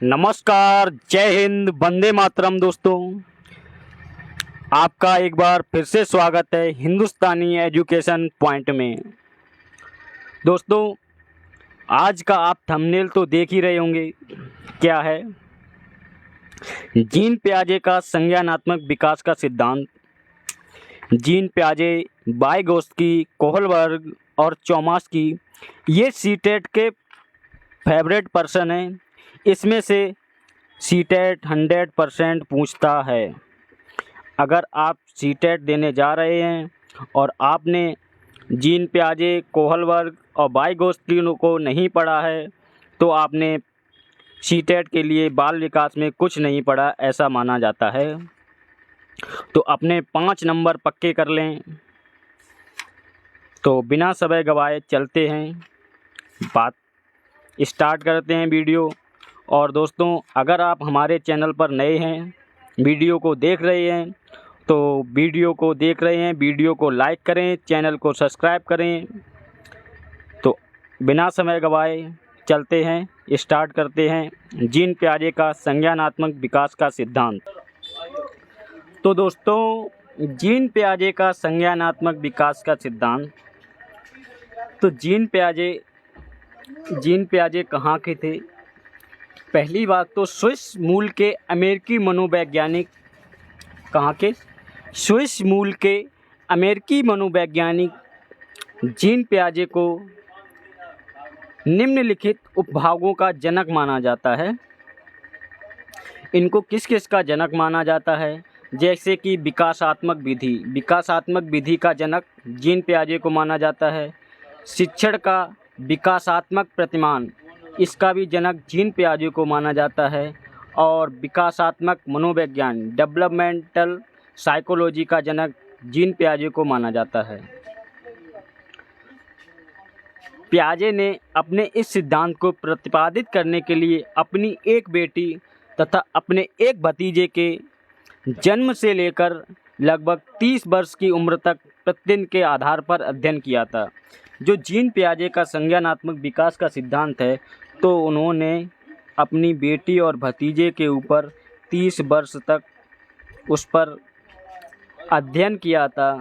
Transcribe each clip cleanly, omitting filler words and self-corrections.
नमस्कार, जय हिंद, वंदे मातरम। दोस्तों, आपका एक बार फिर से स्वागत है हिंदुस्तानी एजुकेशन पॉइंट में। दोस्तों, आज का आप थंबनेल तो देख ही रहे होंगे, क्या है? जीन पियाजे का संज्ञानात्मक विकास का सिद्धांत। जीन पियाजे, वाइगोत्स्की, कोहलबर्ग और चोमास्की ये सीटेट के फेवरेट पर्सन हैं। इसमें से सीटेट 100% पूछता है। अगर आप सीटेट देने जा रहे हैं और आपने जीन पियाजे, कोहलबर्ग और वाइगोत्स्की को नहीं पढ़ा है तो आपने सीटेट के लिए बाल विकास में कुछ नहीं पढ़ा, ऐसा माना जाता है। तो अपने 5 नंबर पक्के कर लें। तो बिना समय गवाए चलते हैं, बात स्टार्ट करते हैं वीडियो। और दोस्तों, अगर आप हमारे चैनल पर नए हैं, वीडियो को देख रहे हैं वीडियो को लाइक करें, चैनल को सब्सक्राइब करें। तो बिना समय गवाए चलते हैं, स्टार्ट करते हैं जीन पियाजे का संज्ञानात्मक विकास का सिद्धांत। तो दोस्तों, जीन पियाजे का संज्ञानात्मक विकास का सिद्धांत। तो जीन पियाजे कहाँ के थे? पहली बात तो स्विस मूल के अमेरिकी मनोवैज्ञानिक। कहाँ के? स्विस मूल के अमेरिकी मनोवैज्ञानिक जीन पियाजे को निम्नलिखित उपभागों का जनक माना जाता है। इनको किस किस का जनक माना जाता है? जैसे कि विकासात्मक विधि का जनक जीन पियाजे को माना जाता है। शिक्षण का विकासात्मक प्रतिमान, इसका भी जनक जीन पियाजे को माना जाता है। और विकासात्मक मनोविज्ञान, डेवलपमेंटल साइकोलॉजी का जनक जीन पियाजे को माना जाता है। पियाजे ने अपने इस सिद्धांत को प्रतिपादित करने के लिए अपनी एक बेटी तथा अपने एक भतीजे के जन्म से लेकर लगभग 30 वर्ष की उम्र तक प्रतिदिन के आधार पर अध्ययन किया था। जो जीन पियाजे का संज्ञानात्मक विकास का सिद्धांत है, तो उन्होंने अपनी बेटी और भतीजे के ऊपर 30 वर्ष तक उस पर अध्ययन किया था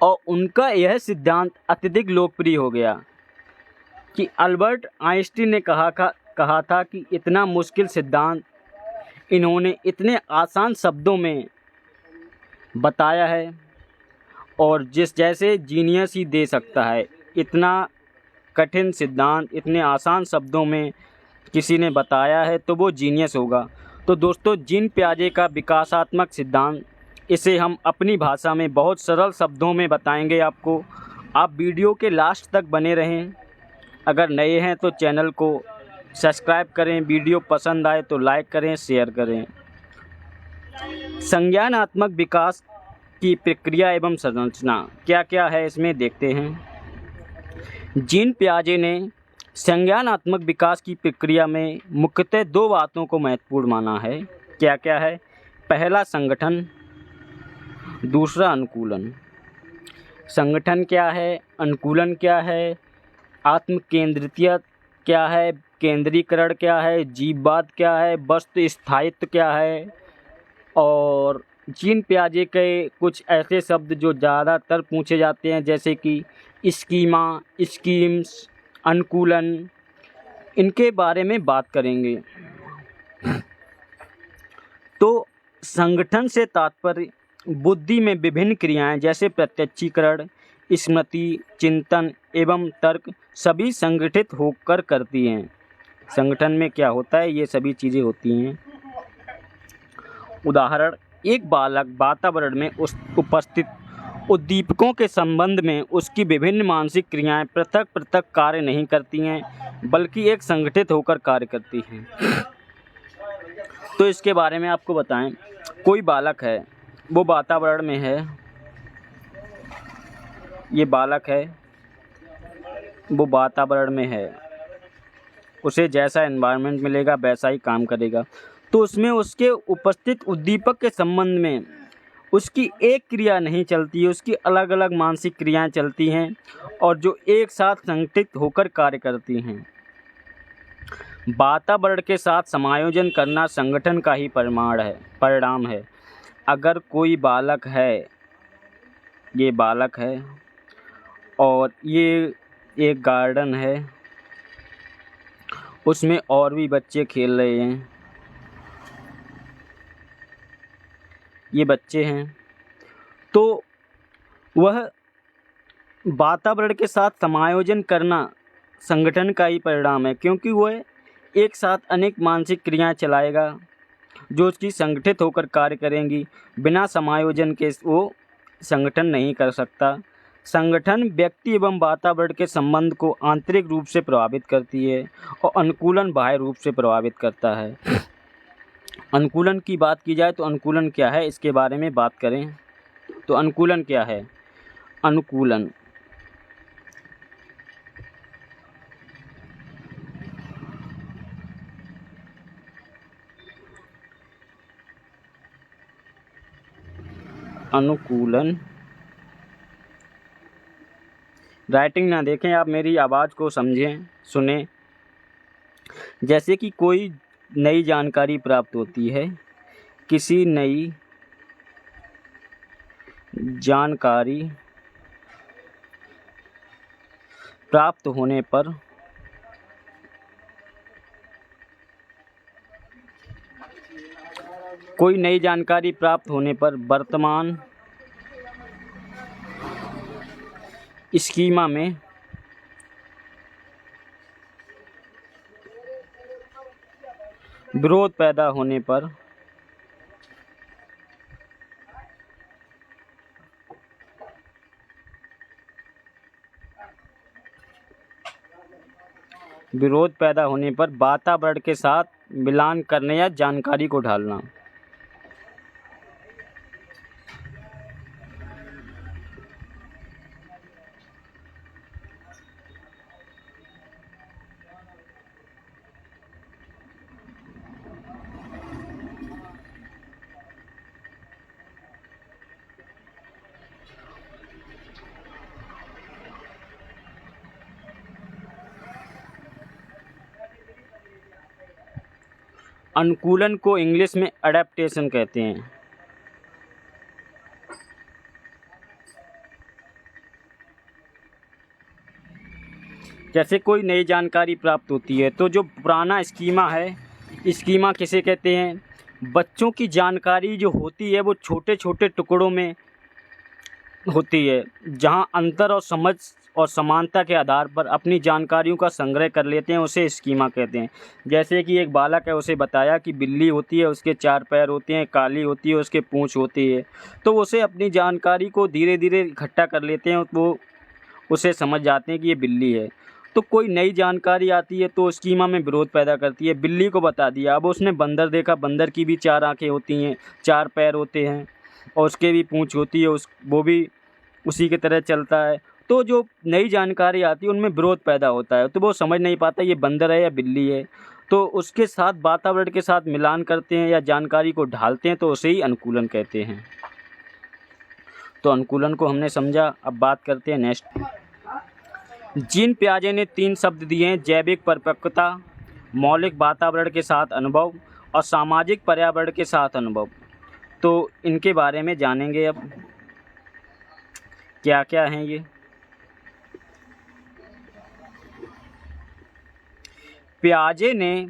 और उनका यह सिद्धांत अत्यधिक लोकप्रिय हो गया कि अल्बर्ट आइंस्टीन ने कहा था कि इतना मुश्किल सिद्धांत इन्होंने इतने आसान शब्दों में बताया है, और जैसे जीनियस ही दे सकता है। इतना कठिन सिद्धांत इतने आसान शब्दों में किसी ने बताया है तो वो जीनियस होगा। तो दोस्तों, जीन पियाजे का विकासात्मक सिद्धांत, इसे हम अपनी भाषा में बहुत सरल शब्दों में बताएंगे आपको। आप वीडियो के लास्ट तक बने रहें। अगर नए हैं तो चैनल को सब्सक्राइब करें, वीडियो पसंद आए तो लाइक करें, शेयर करें। संज्ञानात्मक विकास की प्रक्रिया एवं संरचना क्या क्या है, इसमें देखते हैं। जीन पियाजे ने संज्ञानात्मक विकास की प्रक्रिया में मुख्यतः 2 बातों को महत्वपूर्ण माना है। क्या क्या है? पहला संगठन, दूसरा अनुकूलन। संगठन क्या है? अनुकूलन क्या है? आत्मकेंद्रितता क्या है? केंद्रीकरण क्या है? जीववाद क्या है? वस्तु स्थायित्व क्या है? और जीन पियाजे के कुछ ऐसे शब्द जो ज़्यादातर पूछे जाते हैं, जैसे कि स्कीमा, स्कीम्स, अनुकूलन, इनके बारे में बात करेंगे। तो संगठन से तात्पर्य बुद्धि में विभिन्न क्रियाएं जैसे प्रत्यक्षीकरण, स्मृति, चिंतन एवं तर्क सभी संगठित होकर करती हैं। संगठन में क्या होता है, ये सभी चीज़ें होती हैं। उदाहरण, एक बालक वातावरण में उपस्थित उद्दीपकों के संबंध में उसकी विभिन्न मानसिक क्रियाएं पृथक पृथक कार्य नहीं करती हैं, बल्कि एक संगठित होकर कार्य करती हैं। तो इसके बारे में आपको बताएं। कोई बालक है, वो वातावरण में है, ये बालक है, वो वातावरण में है, उसे जैसा एनवायरनमेंट मिलेगा वैसा ही काम करेगा। तो उसमें उसके उपस्थित उद्दीपक के संबंध में उसकी एक क्रिया नहीं चलती है, उसकी अलग अलग मानसिक क्रियाएं चलती हैं और जो एक साथ संगठित होकर कार्य करती हैं। वातावरण के साथ समायोजन करना संगठन का ही परिणाम है। अगर कोई बालक है, ये बालक है और ये एक गार्डन है, उसमें और भी बच्चे खेल रहे हैं, ये बच्चे हैं, तो वह वातावरण के साथ समायोजन करना संगठन का ही परिणाम है, क्योंकि वह एक साथ अनेक मानसिक क्रियाएं चलाएगा जो उसकी संगठित होकर कार्य करेंगी। बिना समायोजन के वो संगठन नहीं कर सकता। संगठन व्यक्ति एवं वातावरण के संबंध को आंतरिक रूप से प्रभावित करती है और अनुकूलन बाह्य रूप से प्रभावित करता है। अनुकूलन की बात की जाए तो अनुकूलन क्या है, इसके बारे में बात करें तो अनुकूलन क्या है। अनुकूलन अनुकूलन राइटिंग ना देखें, आप मेरी आवाज़ को समझें, सुने। जैसे कि कोई नई जानकारी प्राप्त होती है, किसी नई जानकारी प्राप्त होने पर कोई नई जानकारी प्राप्त होने पर वर्तमान स्कीमा में विरोध पैदा होने पर वातावरण के साथ मिलान करने या जानकारी को ढालना। अनुकूलन को इंग्लिश में अडेप्टेशन कहते हैं। जैसे कोई नई जानकारी प्राप्त होती है तो जो पुराना स्कीमा है, स्कीमा किसे कहते हैं, बच्चों की जानकारी जो होती है वो छोटे छोटे टुकड़ों में होती है, जहाँ अंतर और समझ और समानता के आधार पर अपनी जानकारियों का संग्रह कर लेते हैं, उसे स्कीमा कहते हैं। जैसे कि एक बालक है, उसे बताया कि बिल्ली होती है, उसके 4 पैर होते हैं, काली होती है, उसके पूँछ होती है, तो उसे अपनी जानकारी को धीरे धीरे इकट्ठा कर लेते हैं, वो उसे समझ जाते हैं कि ये बिल्ली है। तो कोई नई जानकारी आती है तो स्कीमा में विरोध पैदा करती है। बिल्ली को बता दिया, अब उसने बंदर देखा, बंदर की भी 4 आँखें होती हैं, 4 पैर होते हैं और उसके भी पूँछ होती है, वो भी उसी की तरह चलता है। तो जो नई जानकारी आती है उनमें विरोध पैदा होता है, तो वो समझ नहीं पाता ये बंदर है या बिल्ली है, तो उसके साथ वातावरण के साथ मिलान करते हैं या जानकारी को ढालते हैं, तो उसे ही अनुकूलन कहते हैं। तो अनुकूलन को हमने समझा। अब बात करते हैं नेक्स्ट। जीन पियाजे ने 3 शब्द दिए हैं, जैविक परिपक्वता, मौलिक वातावरण के साथ अनुभव और सामाजिक पर्यावरण के साथ अनुभव। तो इनके बारे में जानेंगे अब क्या क्या हैं ये। पियाजे ने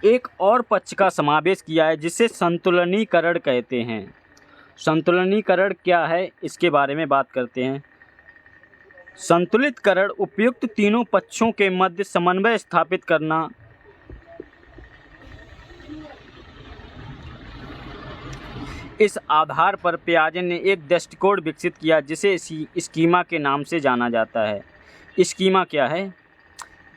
एक और पक्ष का समावेश किया है जिसे संतुलनीकरण कहते हैं। संतुलनीकरण क्या है, इसके बारे में बात करते हैं। संतुलितकरण उपयुक्त तीनों पक्षों के मध्य समन्वय स्थापित करना, इस आधार पर पियाजे ने एक दृष्टिकोण विकसित किया जिसे स्कीमा के नाम से जाना जाता है। स्कीमा क्या है?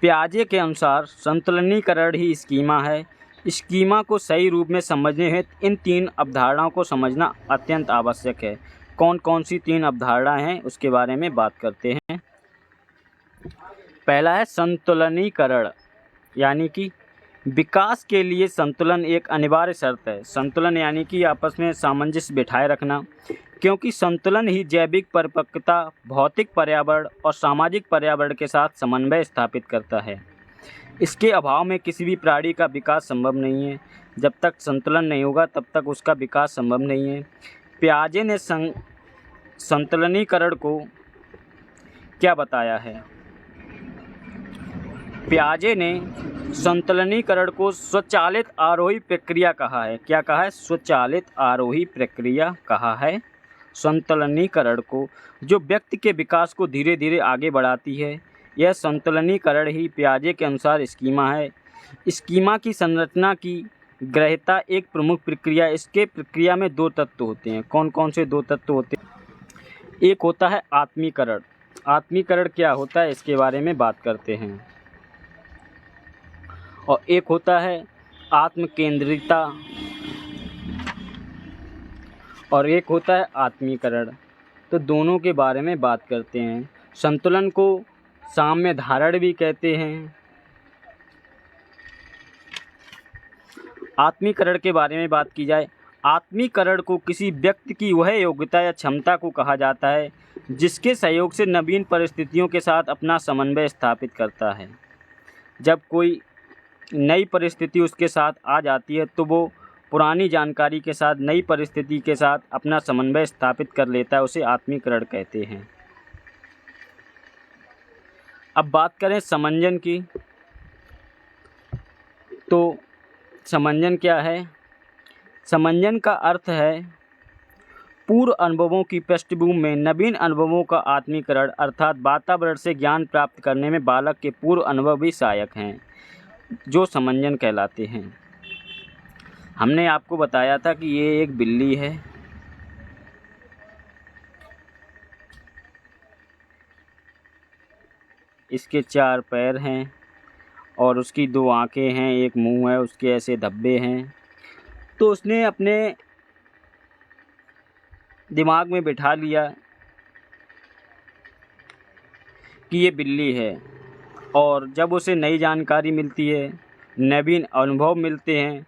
पियाजे के अनुसार संतुलनीकरण ही स्कीमा है। स्कीमा को सही रूप में समझने हेतु इन 3 अवधारणाओं को समझना अत्यंत आवश्यक है। कौन कौन सी 3 अवधारणाएं हैं उसके बारे में बात करते हैं। पहला है संतुलनीकरण, यानी कि विकास के लिए संतुलन एक अनिवार्य शर्त है। संतुलन यानी कि आपस में सामंजस्य बिठाए रखना। क्योंकि संतुलन ही जैविक परिपक्वता, भौतिक पर्यावरण और सामाजिक पर्यावरण के साथ समन्वय स्थापित करता है। इसके अभाव में किसी भी प्राणी का विकास संभव नहीं है। जब तक संतुलन नहीं होगा तब तक उसका विकास संभव नहीं है। पियाजे ने संतुलनीकरण को क्या बताया है? पियाजे ने संतुलनीकरण को स्वचालित आरोही प्रक्रिया कहा है। क्या कहा है? स्वचालित आरोही प्रक्रिया कहा है संतुलनीकरण को, जो व्यक्ति के विकास को धीरे धीरे आगे बढ़ाती है। यह संतुलनीकरण ही पियाजे के अनुसार स्कीमा है। स्कीमा की संरचना की ग्रह्यता एक प्रमुख प्रक्रिया। इसके प्रक्रिया में दो तत्व होते हैं। कौन कौन से दो तत्व होते हैं? एक होता है आत्मीकरण। आत्मीकरण क्या होता है इसके बारे में बात करते हैं। और एक होता है आत्मकेंद्रिता और एक होता है आत्मीकरण। तो दोनों के बारे में बात करते हैं। संतुलन को साम्य धारण भी कहते हैं। आत्मीकरण के बारे में बात की जाए, आत्मीकरण को किसी व्यक्ति की वह योग्यता या क्षमता को कहा जाता है जिसके सहयोग से नवीन परिस्थितियों के साथ अपना समन्वय स्थापित करता है। जब कोई नई परिस्थिति उसके साथ आ जाती है तो वो पुरानी जानकारी के साथ नई परिस्थिति के साथ अपना समन्वय स्थापित कर लेता है, उसे आत्मीकरण कहते हैं। अब बात करें समंजन की, तो समंजन क्या है? समंजन का अर्थ है पूर्व अनुभवों की पृष्ठभूमि में नवीन अनुभवों का आत्मीकरण, अर्थात वातावरण से ज्ञान प्राप्त करने में बालक के पूर्व अनुभव भी सहायक हैं, जो समंजन कहलाते हैं। हमने आपको बताया था कि ये एक बिल्ली है। इसके 4 पैर हैं और उसकी 2 आँखें हैं, एक मुंह है, उसके ऐसे धब्बे हैं। तो उसने अपने दिमाग में बिठा लिया कि ये बिल्ली है, और जब उसे नई जानकारी मिलती है, नवीन अनुभव मिलते हैं,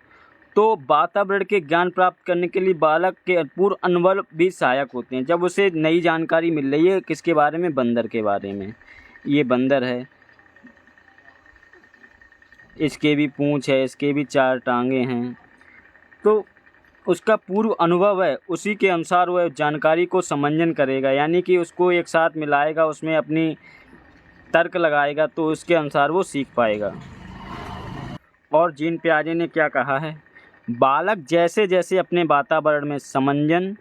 तो वातावरण के ज्ञान प्राप्त करने के लिए बालक के पूर्व अनुभव भी सहायक होते हैं। जब उसे नई जानकारी मिल रही है, किसके बारे में? बंदर के बारे में। ये बंदर है, इसके भी पूँछ है, इसके भी 4 टांगे हैं। तो उसका पूर्व अनुभव है, उसी के अनुसार वह जानकारी को समंजन करेगा, यानी कि उसको एक साथ मिलाएगा, उसमें अपनी तर्क लगाएगा, तो उसके अनुसार वो सीख पाएगा। और जीन पियाजे ने क्या कहा है? बालक जैसे जैसे अपने वातावरण में समंजन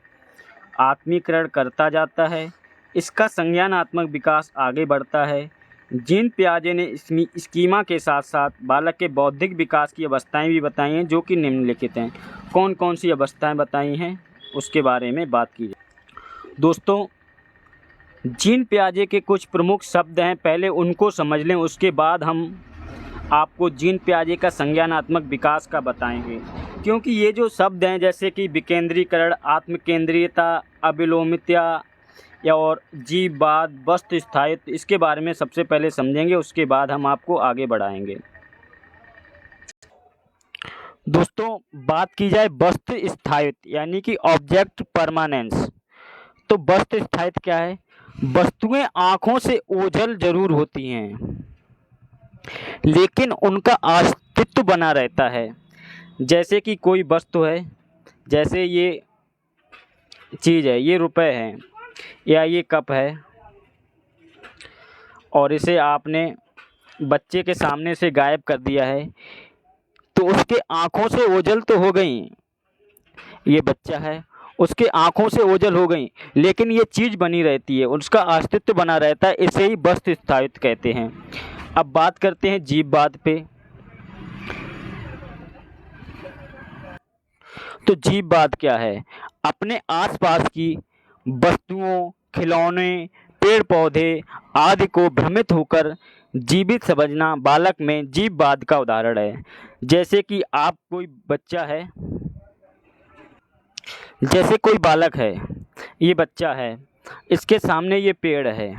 आत्मीकरण करता जाता है, इसका संज्ञानात्मक विकास आगे बढ़ता है। जीन पियाजे ने स्कीमा के साथ साथ बालक के बौद्धिक विकास की अवस्थाएं भी बताई हैं, जो कि निम्नलिखित हैं। कौन कौन सी अवस्थाएं बताई हैं उसके बारे में बात की जाए। दोस्तों, जीन पियाजे के कुछ प्रमुख शब्द हैं, पहले उनको समझ लें, उसके बाद हम आपको जीन पियाजे का संज्ञानात्मक विकास का बताएंगे। क्योंकि ये जो शब्द हैं, जैसे कि विकेंद्रीकरण, आत्मकेंद्रीयता, अविलोमितता और जीववाद, वस्तु स्थायित्व, इसके बारे में सबसे पहले समझेंगे, उसके बाद हम आपको आगे बढ़ाएंगे। दोस्तों, बात की जाए वस्तु स्थायित्व यानी कि ऑब्जेक्ट परमानेंस, तो वस्तु स्थायित्व क्या है? वस्तुएं आँखों से ओझल जरूर होती हैं, लेकिन उनका अस्तित्व बना रहता है। जैसे कि कोई वस्तु है, जैसे ये चीज़ है, ये रुपए है या ये कप है, और इसे आपने बच्चे के सामने से गायब कर दिया है, तो उसके आँखों से ओझल तो हो गई, ये बच्चा है, उसके आँखों से ओझल हो गई, लेकिन ये चीज़ बनी रहती है, उसका अस्तित्व बना रहता है, इसे ही वस्तु स्थायित्व कहते हैं। अब बात करते हैं जीववाद पे। तो जीववाद क्या है? अपने आसपास की वस्तुओं, खिलौने, पेड़ पौधे आदि को भ्रमित होकर जीवित समझना बालक में जीववाद का उदाहरण है। जैसे कि आप कोई बच्चा है, जैसे कोई बालक है, ये बच्चा है, इसके सामने ये पेड़ है,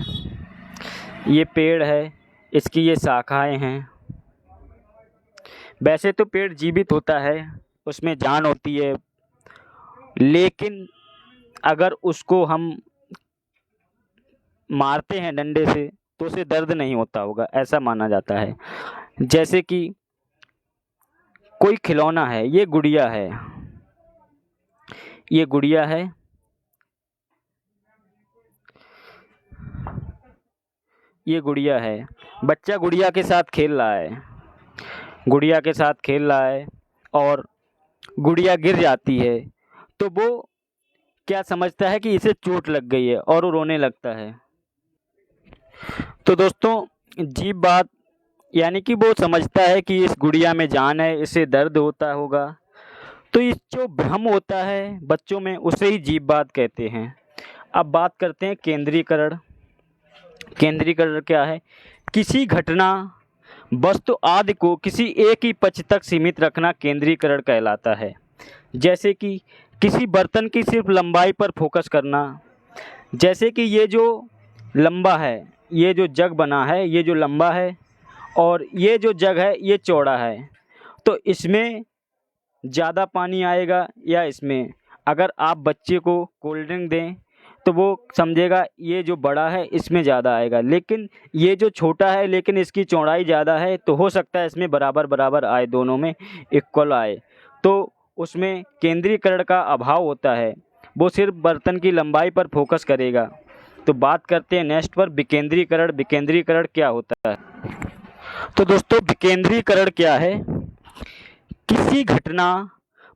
ये पेड़ है, इसकी ये शाखाएं हैं। वैसे तो पेड़ जीवित होता है, उसमें जान होती है, लेकिन अगर उसको हम मारते हैं डंडे से तो उसे दर्द नहीं होता होगा, ऐसा माना जाता है। जैसे कि कोई खिलौना है, ये गुड़िया है, ये गुड़िया है, ये गुड़िया है, बच्चा गुड़िया के साथ खेल रहा है, गुड़िया के साथ खेल रहा है और गुड़िया गिर जाती है, तो वो क्या समझता है कि इसे चोट लग गई है और वो रोने लगता है। तो दोस्तों, अजीब बात, यानी कि वो समझता है कि इस गुड़िया में जान है, इसे दर्द होता होगा। तो इस जो भ्रम होता है बच्चों में, उसे ही अजीब बात कहते हैं। अब बात करते हैं केंद्रीकरण। केंद्रीकरण क्या है? किसी घटना, वस्तु आदि को किसी एक ही पक्ष तक सीमित रखना केंद्रीकरण कहलाता है। जैसे कि किसी बर्तन की सिर्फ लंबाई पर फोकस करना। जैसे कि ये जो लंबा है, ये जो जग बना है, ये जो लंबा है और ये जो जग है ये चौड़ा है, तो इसमें ज़्यादा पानी आएगा या इसमें? अगर आप बच्चे को कोल्ड ड्रिंक दें तो वो समझेगा ये जो बड़ा है इसमें ज़्यादा आएगा, लेकिन ये जो छोटा है लेकिन इसकी चौड़ाई ज़्यादा है, तो हो सकता है इसमें बराबर बराबर आए, दोनों में इक्वल आए। तो उसमें केंद्रीकरण का अभाव होता है, वो सिर्फ बर्तन की लंबाई पर फोकस करेगा। तो बात करते हैं नेक्स्ट पर, विकेंद्रीकरण। विकेंद्रीकरण क्या होता है? तो दोस्तों, विकेंद्रीकरण क्या है? किसी घटना,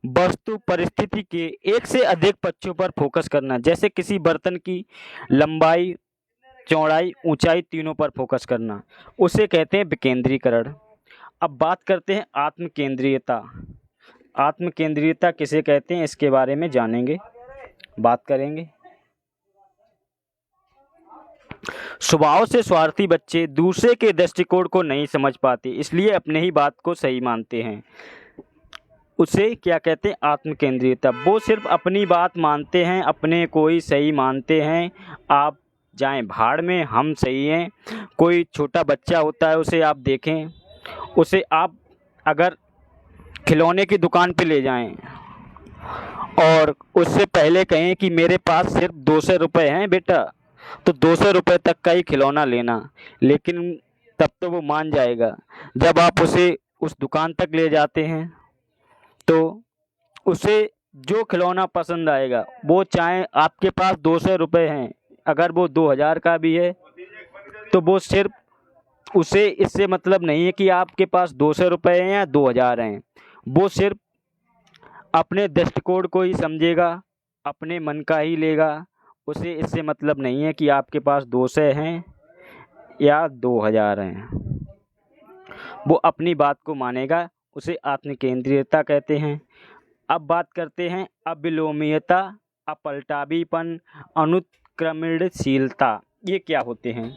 वस्तु, परिस्थिति के एक से अधिक पक्षों पर फोकस करना। जैसे किसी बर्तन की लंबाई, चौड़ाई, ऊंचाई, तीनों पर फोकस करना, उसे कहते हैं विकेंद्रीकरण। अब बात करते हैं आत्मकेंद्रीयता। आत्मकेंद्रीयता किसे कहते हैं, इसके बारे में जानेंगे, बात करेंगे। स्वभाव से स्वार्थी बच्चे दूसरे के दृष्टिकोण को नहीं समझ पाते, इसलिए अपने ही बात को सही मानते हैं। उसे क्या कहते हैं? आत्मकेंद्रीयता। वो सिर्फ अपनी बात मानते हैं, अपने को ही सही मानते हैं। आप जाएं भाड़ में, हम सही हैं। कोई छोटा बच्चा होता है, उसे आप देखें, उसे आप अगर खिलौने की दुकान पे ले जाएं और उससे पहले कहें कि मेरे पास सिर्फ 200 रुपये हैं बेटा, तो 200 रुपये तक का ही खिलौना लेना, लेकिन तब तो वो मान जाएगा। जब आप उसे उस दुकान तक ले जाते हैं तो उसे जो खिलौना पसंद आएगा, वो चाहे आपके पास 200 रुपये हैं, अगर वो 2000 का भी है, तो वो सिर्फ, उसे इससे मतलब नहीं है कि आपके पास 200 रुपये हैं या 2000 हैं। वो सिर्फ अपने दृष्टिकोण को ही समझेगा, अपने मन का ही लेगा। उसे इससे मतलब नहीं है कि आपके पास 200 हैं या 2000 हैं। वो अपनी बात को मानेगा, उसे आत्मकेंद्रीयता कहते हैं। अब बात करते हैं अविलोमीयता, अपलटावीपन, अनुत्क्रमणशीलता। ये क्या होते हैं?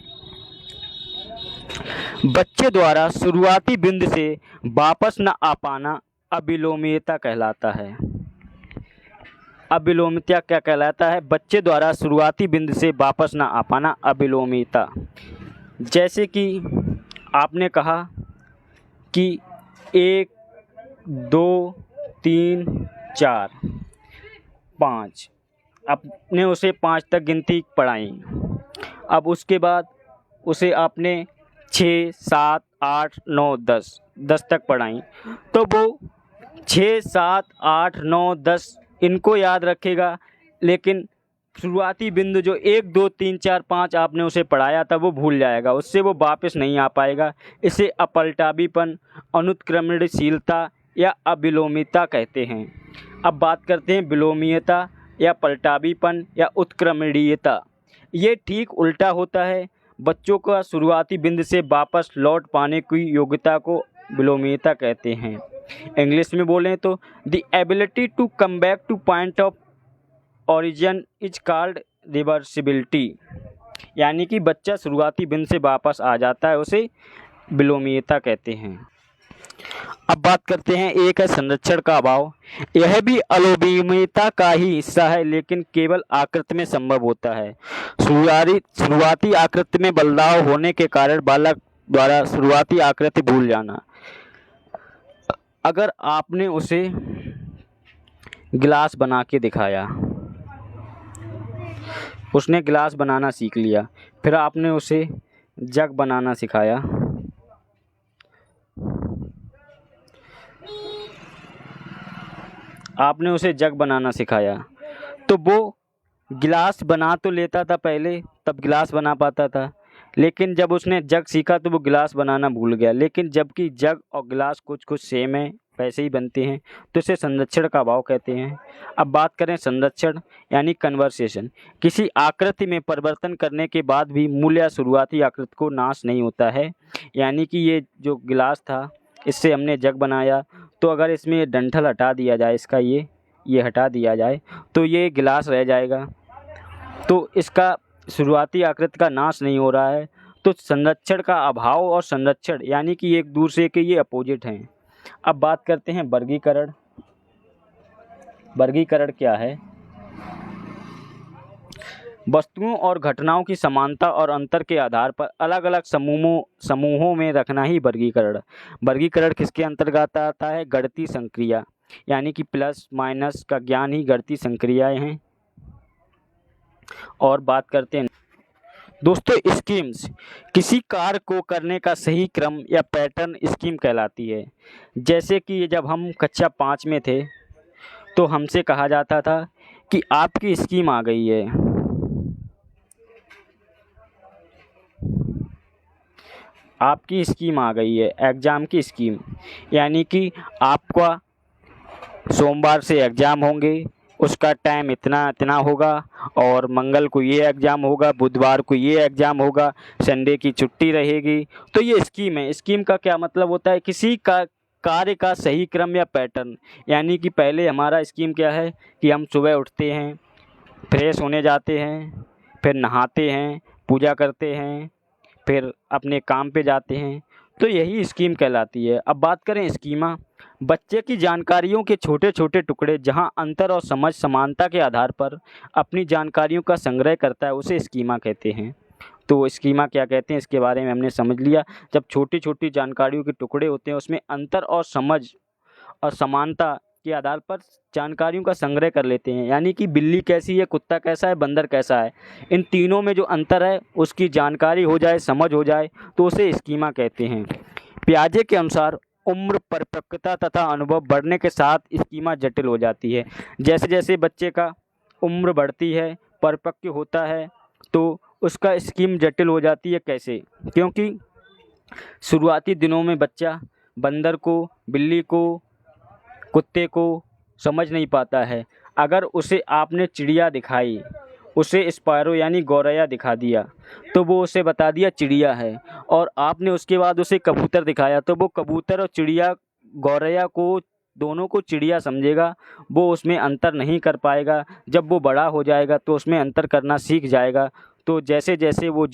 बच्चे द्वारा शुरुआती बिंदु से वापस न आ पाना अविलोमीयता कहलाता है। अविलोमिता क्या कहलाता है? बच्चे द्वारा शुरुआती बिंदु से वापस न आ पाना अविलोमिता। जैसे कि आपने कहा कि 1 2 3 4 5, आपने उसे 5 तक गिनती पढ़ाई। अब उसके बाद उसे आपने 6 7 8 9 10 तक पढ़ाई, तो वो 6 7 8 9 10 इनको याद रखेगा, लेकिन शुरुआती बिंदु जो 1 2 3 4 5 आपने उसे पढ़ाया था वो भूल जाएगा, उससे वो वापस नहीं आ पाएगा। इसे अपलटावीपन, अनुत्क्रमणशीलता या अविलोमिता कहते हैं। अब बात करते हैं विलोमीयता या पलटावीपन या उत्क्रमणीयता। ये ठीक उल्टा होता है। बच्चों का शुरुआती बिंदु से वापस लौट पाने की योग्यता को विलोमीयता कहते हैं। इंग्लिश में बोलें तो the ability to come back to point of origin is called reversibility. यानी कि बच्चा शुरुआती बिंदु से वापस आ जाता है, उसे विलोमीयता कहते हैं। अब बात करते हैं, एक है संरक्षण का अभाव। यह भी अलोमीयता का ही हिस्सा है, लेकिन केवल आकृति में संभव होता है। शुरुआती आकृति में बदलाव होने के कारण बालक द्वारा शुरुआती आकृति भूल जाना। अगर आपने उसे गिलास बना के दिखाया उसने गिलास बनाना सीख लिया। फिर आपने उसे जग बनाना सिखाया। आपने उसे जग बनाना सिखाया तो वो गिलास बना तो लेता था पहले, तब गिलास बना पाता था, लेकिन जब उसने जग सीखा तो वो गिलास बनाना भूल गया। लेकिन जबकि जग और गिलास कुछ कुछ सेम है, वैसे ही बनते हैं, तो इसे संरक्षण का अभाव कहते हैं। अब बात करें संरक्षण यानी कन्वर्सेशन। किसी आकृति में परिवर्तन करने के बाद भी मूल या शुरुआती आकृति को नाश नहीं होता है। यानी कि ये जो गिलास था, इससे हमने जग बनाया, तो अगर इसमें ये डंठल हटा दिया जाए, इसका ये हटा दिया जाए, तो ये गिलास रह जाएगा। तो इसका शुरुआती आकृति का नाश नहीं हो रहा है। तो संरक्षण का अभाव और संरक्षण यानी कि एक दूसरे के ये अपोजिट हैं। अब बात करते हैं वर्गीकरण। वर्गीकरण क्या है? वस्तुओं और घटनाओं की समानता और अंतर के आधार पर अलग अलग समूहों में रखना ही वर्गीकरण। वर्गीकरण किसके अंतर्गत आता है? गणितीय संक्रिया, यानी कि प्लस माइनस का ज्ञान ही गणितीय संक्रियाएं हैं। और बात करते हैं दोस्तों स्कीम्स। किसी कार्य को करने का सही क्रम या पैटर्न स्कीम कहलाती है। जैसे कि जब हम कक्षा 5 में थे तो हमसे कहा जाता था कि आपकी स्कीम आ गई है। आपकी स्कीम आ गई है, एग्ज़ाम की स्कीम, यानी कि आपका सोमवार से एग्ज़ाम होंगे, उसका टाइम इतना इतना होगा, और मंगल को ये एग्ज़ाम होगा, बुधवार को ये एग्ज़ाम होगा, संडे की छुट्टी रहेगी। तो ये स्कीम है। स्कीम का क्या मतलब होता है? किसी का कार्य का सही क्रम या पैटर्न। यानी कि पहले हमारा स्कीम क्या है कि हम सुबह उठते हैं, फ्रेश होने जाते हैं, फिर नहाते हैं, पूजा करते हैं, फिर अपने काम पे जाते हैं। तो यही स्कीम कहलाती है। अब बात करें स्कीमा। बच्चे की जानकारियों के छोटे छोटे टुकड़े जहां अंतर और समझ समानता के आधार पर अपनी जानकारियों का संग्रह करता है, उसे स्कीमा कहते हैं। तो स्कीमा क्या कहते हैं, इसके बारे में हमने समझ लिया। जब छोटी छोटी जानकारियों के टुकड़े होते हैं, उसमें अंतर और समझ और समानता के आधार पर जानकारियों का संग्रह कर लेते हैं। यानी कि बिल्ली कैसी है, कुत्ता कैसा है, बंदर कैसा है, इन तीनों में जो अंतर है उसकी जानकारी हो जाए, समझ हो जाए, तो उसे स्कीमा कहते हैं। पियाजे के अनुसार उम्र, परिपक्वता तथा अनुभव बढ़ने के साथ स्कीमा जटिल हो जाती है। जैसे जैसे बच्चे का उम्र बढ़ती है, परिपक्व होता है, तो उसका स्कीम जटिल हो जाती है। कैसे? क्योंकि शुरुआती दिनों में बच्चा बंदर को, बिल्ली को, कुत्ते को समझ नहीं पाता है। अगर उसे आपने चिड़िया दिखाई, उसे स्पैरो यानी गौरैया दिखा दिया, तो वो उसे बता दिया चिड़िया है। और आपने उसके बाद उसे कबूतर दिखाया, तो वो कबूतर और चिड़िया, गौरैया को, दोनों को चिड़िया समझेगा। वो उसमें अंतर नहीं कर पाएगा। जब वो बड़ा हो जाएगा तो उसमें अंतर करना सीख जाएगा। तो जैसे जैसे वो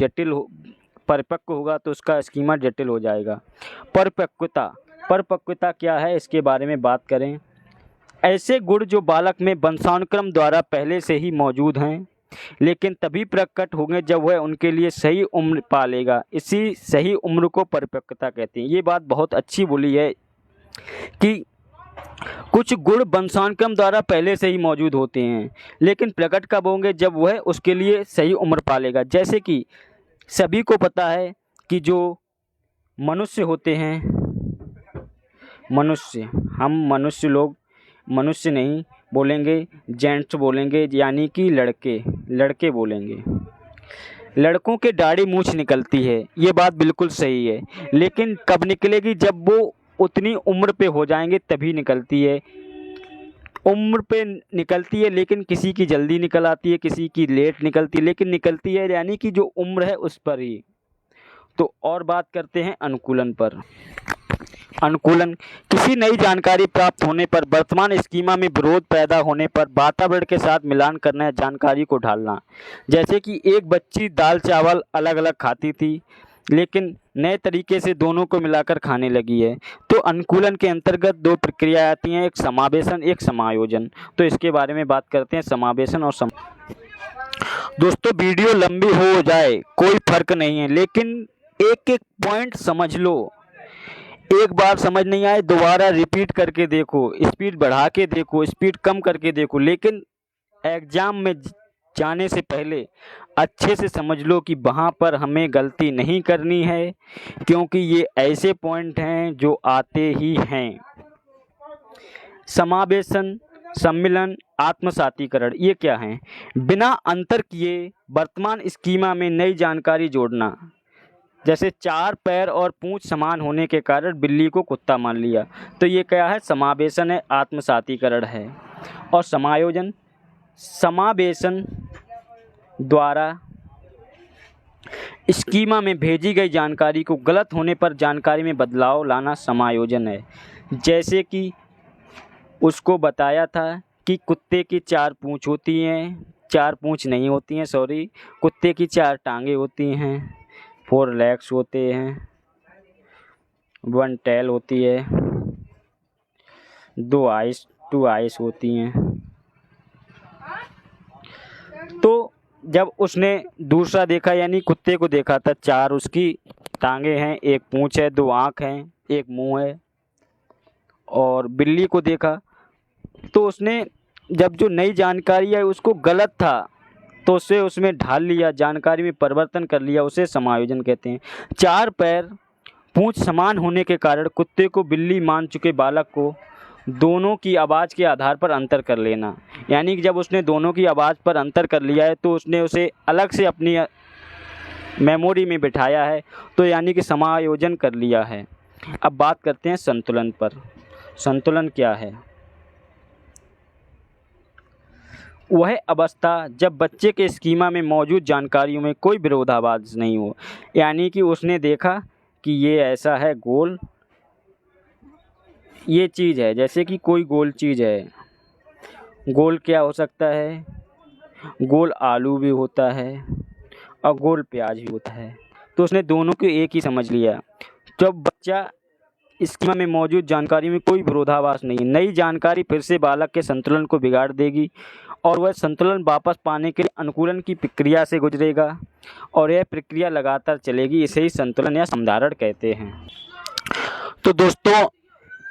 परिपक्व होगा तो उसका स्कीमा जटिल हो जाएगा। परिपक्वता। परिपक्वता क्या है, इसके बारे में बात करें। ऐसे गुण जो बालक में वंशानुक्रम द्वारा पहले से ही मौजूद हैं, लेकिन तभी प्रकट होंगे जब वह उनके लिए सही उम्र पा लेगा। इसी सही उम्र को परिपक्वता कहते हैं। ये बात बहुत अच्छी बोली है कि कुछ गुण वंशानुक्रम द्वारा पहले से ही मौजूद होते हैं, लेकिन प्रकट कब होंगे? जब वह उसके लिए सही उम्र पालेगा। जैसे कि सभी को पता है कि जो मनुष्य होते हैं, मनुष्य, हम मनुष्य लोग, मनुष्य नहीं बोलेंगे, जेंट्स बोलेंगे, यानी कि लड़के बोलेंगे। लड़कों के दाढ़ी मूंछ निकलती है, ये बात बिल्कुल सही है, लेकिन कब निकलेगी? जब वो उतनी उम्र पे हो जाएंगे तभी निकलती है। उम्र पे निकलती है, लेकिन किसी की जल्दी निकल आती है, किसी की लेट निकलती है, लेकिन निकलती है। यानी कि जो उम्र है उस पर ही। तो और बात करते हैं अनुकूलन पर। अनुकूलन, किसी नई जानकारी प्राप्त होने पर, वर्तमान स्कीमा में विरोध पैदा होने पर वातावरण के साथ मिलान करना है, जानकारी को ढालना। जैसे कि एक बच्ची दाल चावल अलग अलग खाती थी, लेकिन नए तरीके से दोनों को मिलाकर खाने लगी है। तो अनुकूलन के अंतर्गत दो प्रक्रिया आती हैं, एक समावेशन, एक समायोजन। तो इसके बारे में बात करते हैं, समावेशन और दोस्तों वीडियो लंबी हो जाए कोई फर्क नहीं है, लेकिन एक एक पॉइंट समझ लो। एक बार समझ नहीं आए दोबारा रिपीट करके देखो, स्पीड बढ़ा के देखो, स्पीड कम करके देखो, लेकिन एग्जाम में जाने से पहले अच्छे से समझ लो कि वहाँ पर हमें गलती नहीं करनी है, क्योंकि ये ऐसे पॉइंट हैं जो आते ही हैं। समावेशन, सम्मिलन, आत्मसातीकरण, ये क्या हैं? बिना अंतर किए वर्तमान स्कीमा में नई जानकारी जोड़ना। जैसे 4 पैर और पूंछ समान होने के कारण बिल्ली को कुत्ता मान लिया, तो ये क्या है? समावेशन है, आत्मसातीकरण है। और समायोजन, समावेशन द्वारा स्कीमा में भेजी गई जानकारी को गलत होने पर जानकारी में बदलाव लाना समायोजन है। जैसे कि उसको बताया था कि कुत्ते की 4 पूंछ होती हैं, 4 पूंछ नहीं होती हैं, सॉरी, कुत्ते की 4 टांगे होती हैं, 4 लेग्स होते हैं, 1 टेल होती है, 2 आइस होती हैं। तो जब उसने दूसरा देखा, यानी कुत्ते को देखा था, 4 उसकी टांगे हैं, 1 पूंछ है, 2 आँख हैं, 1 मुंह है, और बिल्ली को देखा तो उसने जब जो नई जानकारी है उसको गलत था तो उसे उसमें ढाल लिया, जानकारी में परिवर्तन कर लिया, उसे समायोजन कहते हैं। 4 पैर पूंछ समान होने के कारण कुत्ते को बिल्ली मान चुके बालक को दोनों की आवाज़ के आधार पर अंतर कर लेना, यानी कि जब उसने दोनों की आवाज़ पर अंतर कर लिया है तो उसने उसे अलग से अपनी मेमोरी में बिठाया है, तो यानी कि समायोजन कर लिया है। अब बात करते हैं संतुलन पर। संतुलन क्या है? वह अवस्था जब बच्चे के स्कीमा में मौजूद जानकारियों में कोई विरोधाभास नहीं हो, यानी कि उसने देखा कि ये ऐसा है, गोल ये चीज़ है, जैसे कि कोई गोल चीज़ है। गोल क्या हो सकता है? गोल आलू भी होता है और गोल प्याज भी होता है, तो उसने दोनों को एक ही समझ लिया। जब बच्चा स्कीमा में मौजूद जानकारी में कोई विरोधाभास नहीं, नई जानकारी फिर से बालक के संतुलन को बिगाड़ देगी और वह संतुलन वापस पाने के लिए अनुकूलन की प्रक्रिया से गुजरेगा और यह प्रक्रिया लगातार चलेगी। इसे ही संतुलन या समधारण कहते हैं। तो दोस्तों,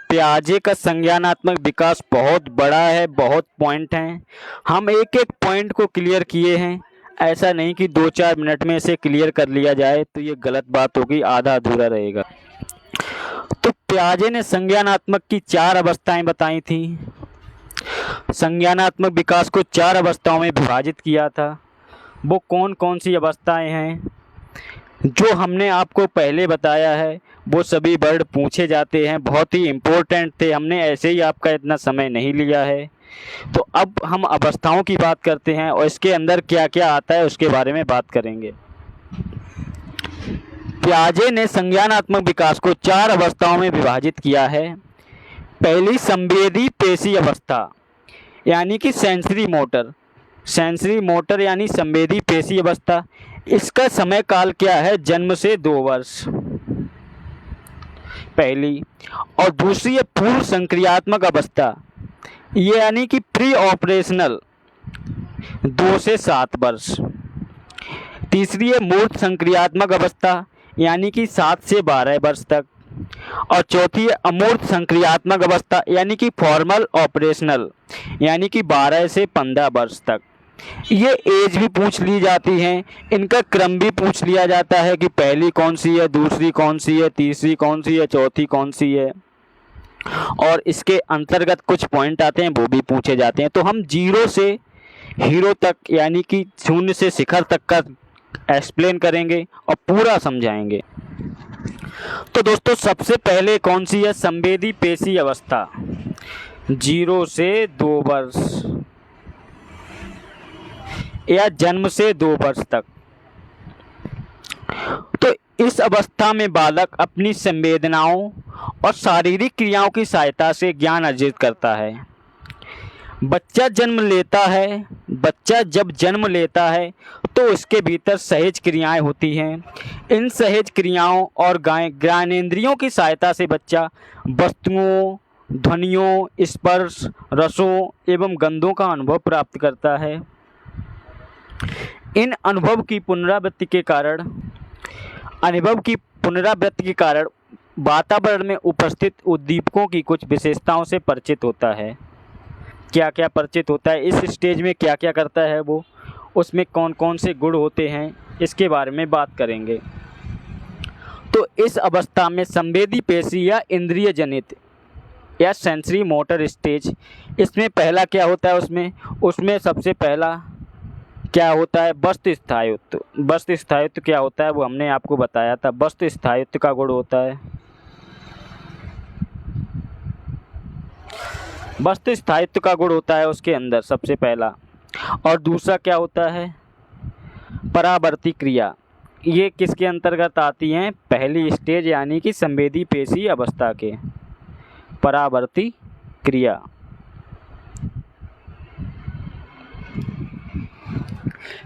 पियाजे का संज्ञानात्मक विकास बहुत बड़ा है, बहुत पॉइंट हैं। हम एक एक पॉइंट को क्लियर किए हैं, ऐसा नहीं कि 2-4 मिनट में इसे क्लियर कर लिया जाए, तो ये गलत बात होगी, आधा अधूरा रहेगा। तो पियाजे ने संज्ञानात्मक की 4 अवस्थाएं बताई थी। संज्ञानात्मक विकास को 4 अवस्थाओं में विभाजित किया था। वो कौन कौन सी अवस्थाएं हैं? जो हमने आपको पहले बताया है वो सभी वर्ड पूछे जाते हैं, बहुत ही इम्पोर्टेंट थे, हमने ऐसे ही आपका इतना समय नहीं लिया है। तो अब हम अवस्थाओं की बात करते हैं और इसके अंदर क्या क्या आता है उसके बारे में बात करेंगे। पियाजे ने संज्ञानात्मक विकास को 4 अवस्थाओं में विभाजित किया है। पहली संवेदी पेशी अवस्था, यानी कि सेंसरी मोटर यानी संवेदी पेशी अवस्था। इसका समय काल क्या है? जन्म से 2 वर्ष पहली। और दूसरी है पूर्व संक्रियात्मक अवस्था, ये यानी कि प्री ऑपरेशनल, 2 से 7 वर्ष। तीसरी है मूर्त संक्रियात्मक अवस्था, यानी कि 7 से 12 वर्ष तक। और चौथी है अमूर्त संक्रियात्मक अवस्था, यानी कि फॉर्मल ऑपरेशनल, यानी कि 12 से 15 वर्ष तक। ये एज भी पूछ ली जाती हैं, इनका क्रम भी पूछ लिया जाता है कि पहली कौन सी है, दूसरी कौन सी है, तीसरी कौन सी है, चौथी कौन सी है। और इसके अंतर्गत कुछ पॉइंट आते हैं वो भी पूछे जाते हैं। तो हम 0 से हीरो तक, यानी कि 0 से शिखर तक का एक्सप्लेन करेंगे और पूरा समझाएंगे। तो दोस्तों, सबसे पहले कौन सी है? संवेदी पेशी अवस्था, 0 से 2 वर्ष या जन्म से 2 वर्ष तक। तो इस अवस्था में बालक अपनी संवेदनाओं और शारीरिक क्रियाओं की सहायता से ज्ञान अर्जित करता है। बच्चा जब जन्म लेता है तो उसके भीतर सहज क्रियाएं होती हैं। इन सहज क्रियाओं और ज्ञानेंद्रियों की सहायता से बच्चा वस्तुओं, ध्वनियों, स्पर्श, रसों एवं गंधों का अनुभव प्राप्त करता है। इन अनुभव की पुनरावृत्ति के कारण वातावरण में उपस्थित उद्दीपकों की कुछ विशेषताओं से परिचित होता है। क्या क्या परिचित होता है? इस स्टेज में क्या क्या करता है? वो उसमें कौन कौन से गुण होते हैं इसके बारे में बात करेंगे। तो इस अवस्था में संवेदी पेशी या इंद्रिय जनित या सेंसरी मोटर स्टेज, इसमें पहला क्या होता है, उसमें सबसे पहला क्या होता है, वस्तु स्थायित्व। वस्तु स्थायित्व क्या होता है वो हमने आपको बताया था। वस्तु स्थायित्व का गुण होता है, वस्तु स्थायित्व का गुण होता है उसके अंदर सबसे पहला। और दूसरा क्या होता है, परावर्ती क्रिया। ये किसके अंतर्गत आती हैं, पहली स्टेज यानी कि संवेदी पेशी अवस्था के, परावर्ती क्रिया।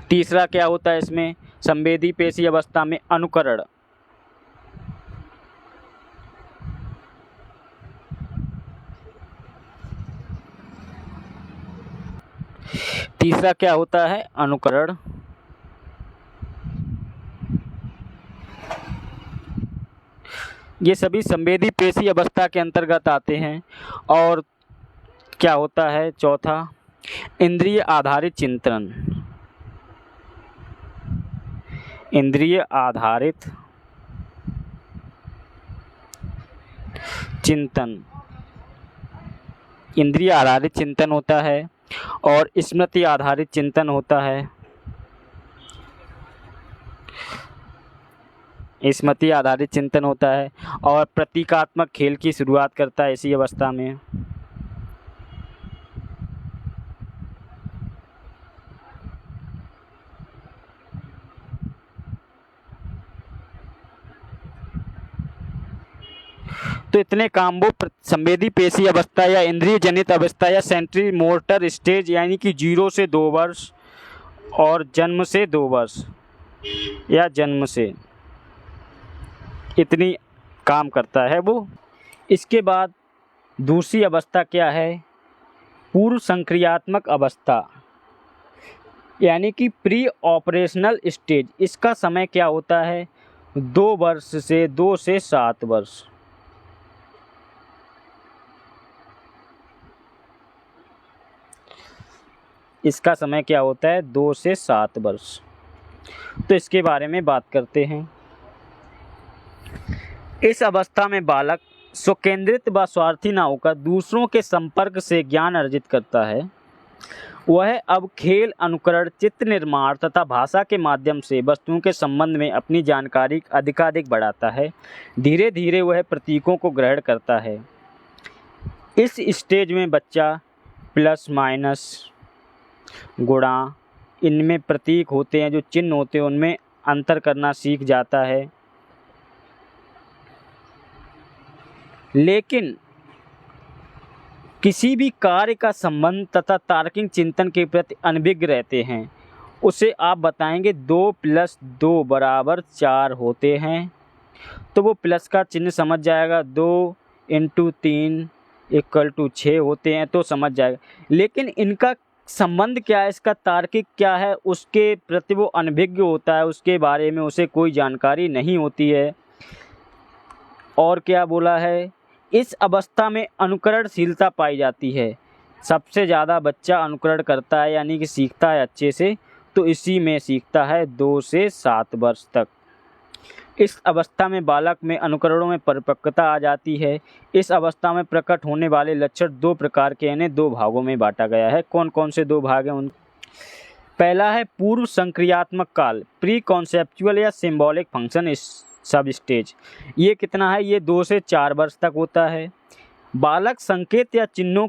तीसरा क्या होता है इसमें, संवेदी पेशी अवस्था में अनुकरण। तीसरा क्या होता है, अनुकरण। ये सभी संवेदी पेशी अवस्था के अंतर्गत आते हैं। और क्या होता है चौथा, इंद्रिय आधारित चिंतन। इंद्रिय आधारित चिंतन, इंद्रिय आधारित चिंतन होता है और स्मृति आधारित चिंतन होता है। स्मृति आधारित चिंतन होता है और प्रतीकात्मक खेल की शुरुआत करता है इसी अवस्था में। तो इतने काम वो संवेदी पेशी अवस्था या इंद्रिय जनित अवस्था या सेंट्री मोटर स्टेज यानी कि 0 से 2 वर्ष और जन्म से 2 वर्ष या जन्म से, इतनी काम करता है वो। इसके बाद दूसरी अवस्था क्या है, पूर्व संक्रियात्मक अवस्था यानी कि प्री ऑपरेशनल स्टेज। इसका समय क्या होता है, 2 वर्ष से 2 से 7 वर्ष। इसका समय क्या होता है, 2 से 7 वर्ष। तो इसके बारे में बात करते हैं। इस अवस्था में बालक स्वकेंद्रित व स्वार्थी न होकर दूसरों के संपर्क से ज्ञान अर्जित करता है। वह अब खेल, अनुकरण, चित्र निर्माण तथा भाषा के माध्यम से वस्तुओं के संबंध में अपनी जानकारी अधिकाधिक बढ़ाता है। धीरे धीरे वह प्रतीकों को ग्रहण करता है। इस स्टेज में बच्चा प्लस माइनस, गुणा, इनमें प्रतीक होते हैं, जो चिन्ह होते हैं उनमें अंतर करना सीख जाता है। लेकिन किसी भी कार्य का संबंध तथा तार्किक चिंतन के प्रति अनभिज्ञ रहते हैं। उसे आप बताएंगे 2 + 2 = 4 होते हैं, तो वो प्लस का चिन्ह समझ जाएगा। 2 × 3 = 6 होते हैं तो समझ जाएगा। लेकिन इनका संबंध क्या है, इसका तार्किक क्या है, उसके प्रति वो अनभिज्ञ होता है, उसके बारे में उसे कोई जानकारी नहीं होती है। और क्या बोला है, इस अवस्था में अनुकरणशीलता पाई जाती है। सबसे ज़्यादा बच्चा अनुकरण करता है यानी कि सीखता है अच्छे से, तो इसी में सीखता है 2 से 7 वर्ष तक। इस अवस्था में बालक में अनुकरणों में परिपक्वता आ जाती है। इस अवस्था में प्रकट होने वाले लक्षण 2 प्रकार के यानी 2 भागों में बांटा गया है। कौन कौन से 2 भाग हैं उन, पहला है पूर्व संक्रियात्मक काल, प्री कॉन्सेप्चुअल या सिंबॉलिक फंक्शन सब स्टेज। ये कितना है, ये 2 से 4 वर्ष तक होता है। बालक संकेत या चिन्हों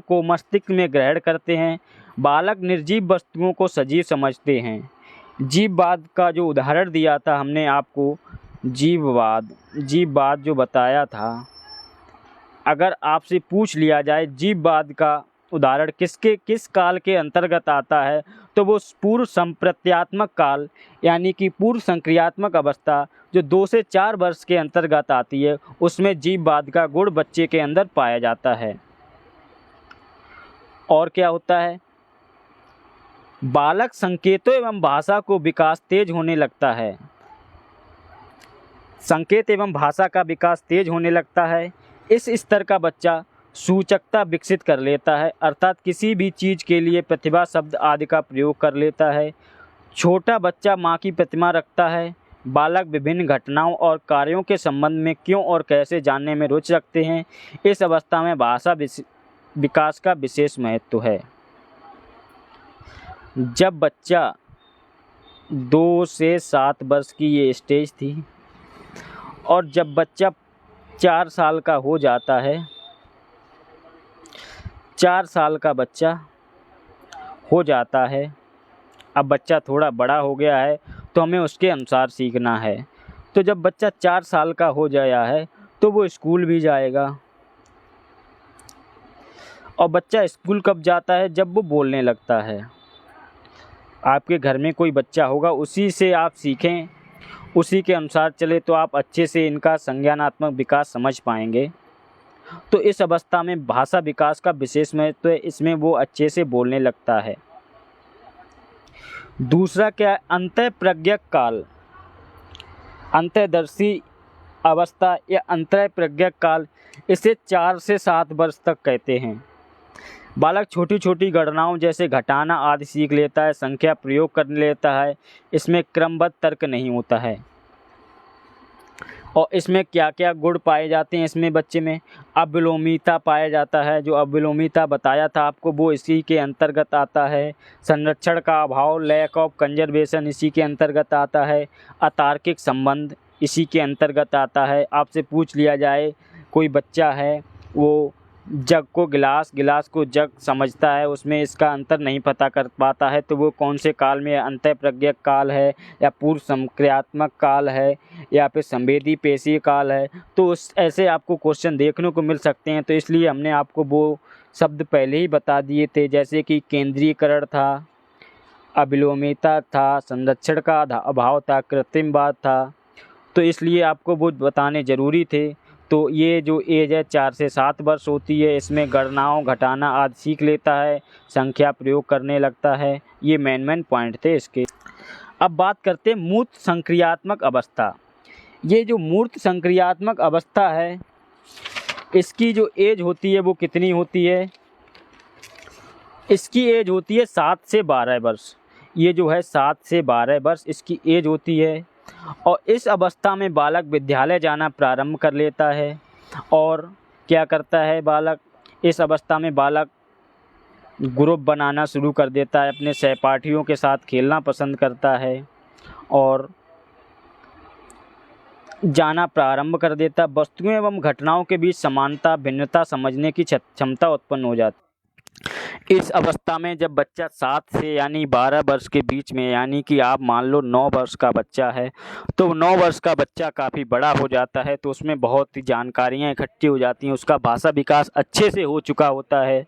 को मस्तिष्क में ग्रहण करते हैं। बालक निर्जीव वस्तुओं को सजीव समझते हैं। जीववाद का जो उदाहरण दिया था हमने आपको, जीववाद जो बताया था, अगर आपसे पूछ लिया जाए जीववाद का उदाहरण किस काल के अंतर्गत आता है, तो वो पूर्व संप्रत्यात्मक काल यानी कि पूर्व संक्रियात्मक अवस्था जो 2 से 4 वर्ष के अंतर्गत आती है, उसमें जीववाद का गुण बच्चे के अंदर पाया जाता है। और क्या होता है, बालक संकेतों एवं भाषा को विकास तेज होने लगता है। संकेत एवं भाषा का विकास तेज होने लगता है। इस स्तर का बच्चा सूचकता विकसित कर लेता है, अर्थात किसी भी चीज़ के लिए प्रतिभा शब्द आदि का प्रयोग कर लेता है। छोटा बच्चा माँ की प्रतिमा रखता है। बालक विभिन्न घटनाओं और कार्यों के संबंध में क्यों और कैसे जानने में रुचि रखते हैं। इस अवस्था में भाषा विकास का विशेष महत्व है। जब बच्चा 2 से 7 वर्ष की ये स्टेज थी, और जब बच्चा 4 साल का हो जाता है, 4 साल का बच्चा हो जाता है, अब बच्चा थोड़ा बड़ा हो गया है तो हमें उसके अनुसार सीखना है। तो जब बच्चा 4 साल का हो गया है तो वो स्कूल भी जाएगा। और बच्चा स्कूल कब जाता है? जब वो बोलने लगता है। आपके घर में कोई बच्चा होगा, उसी से आप सीखें, उसी के अनुसार चले तो आप अच्छे से इनका संज्ञानात्मक विकास समझ पाएंगे। तो इस अवस्था में भाषा विकास का विशेष महत्व है, इसमें वो अच्छे से बोलने लगता है। दूसरा क्या है? अंतःप्रज्ञक काल, अंतःदर्शी अवस्था या अंतःप्रज्ञक काल, इसे 4 से 7 वर्ष तक कहते हैं। बालक छोटी छोटी गणनाओं जैसे घटाना आदि सीख लेता है, संख्या प्रयोग कर लेता है। इसमें क्रमबद्ध तर्क नहीं होता है। और इसमें क्या क्या गुण पाए जाते हैं? इसमें बच्चे में अविलोमिता पाया जाता है। जो अविलोमिता बताया था आपको, वो इसी के अंतर्गत आता है। संरक्षण का अभाव, लैक ऑफ कंजर्वेशन, इसी के अंतर्गत आता है। अतार्किक संबंध इसी के अंतर्गत आता है। आपसे पूछ लिया जाए, कोई बच्चा है वो जग को गिलास, गिलास को जग समझता है, उसमें इसका अंतर नहीं पता कर पाता है, तो वो कौन से काल में? अंतःप्रज्ञक काल है, या पूर्व संक्रियात्मक काल है, या फिर संवेदी पेशी काल है। तो उस ऐसे आपको क्वेश्चन देखने को मिल सकते हैं। तो इसलिए हमने आपको वो शब्द पहले ही बता दिए थे, जैसे कि केंद्रीकरण था, अविलोमिता था, संरक्षण का अभाव था, कृत्रिमवाद था। तो इसलिए आपको वो बताने ज़रूरी थे। तो ये जो एज है 4 से 7 वर्ष होती है, इसमें गणनाओं घटाना आदि सीख लेता है, संख्या प्रयोग करने लगता है। ये मेन पॉइंट थे इसके। अब बात करते हैं मूर्त संक्रियात्मक अवस्था। ये जो मूर्त संक्रियात्मक अवस्था है, इसकी जो एज होती है वो कितनी होती है? इसकी एज होती है 7 से 12 वर्ष। ये जो है 7 से 12 वर्ष इसकी एज होती है। और इस अवस्था में बालक विद्यालय जाना प्रारंभ कर लेता है। और क्या करता है बालक? इस अवस्था में बालक ग्रुप बनाना शुरू कर देता है, अपने सहपाठियों के साथ खेलना पसंद करता है और जाना प्रारंभ कर देता है। वस्तुओं एवं घटनाओं के बीच समानता, भिन्नता समझने की क्षमता उत्पन्न हो जाती है। इस अवस्था में जब बच्चा 7 से यानी 12 वर्ष के बीच में, यानी कि आप मान लो 9 वर्ष का बच्चा है, तो 9 वर्ष का बच्चा काफ़ी बड़ा हो जाता है। तो उसमें बहुत ही जानकारियाँ इकट्ठी हो जाती हैं, उसका भाषा विकास अच्छे से हो चुका होता है।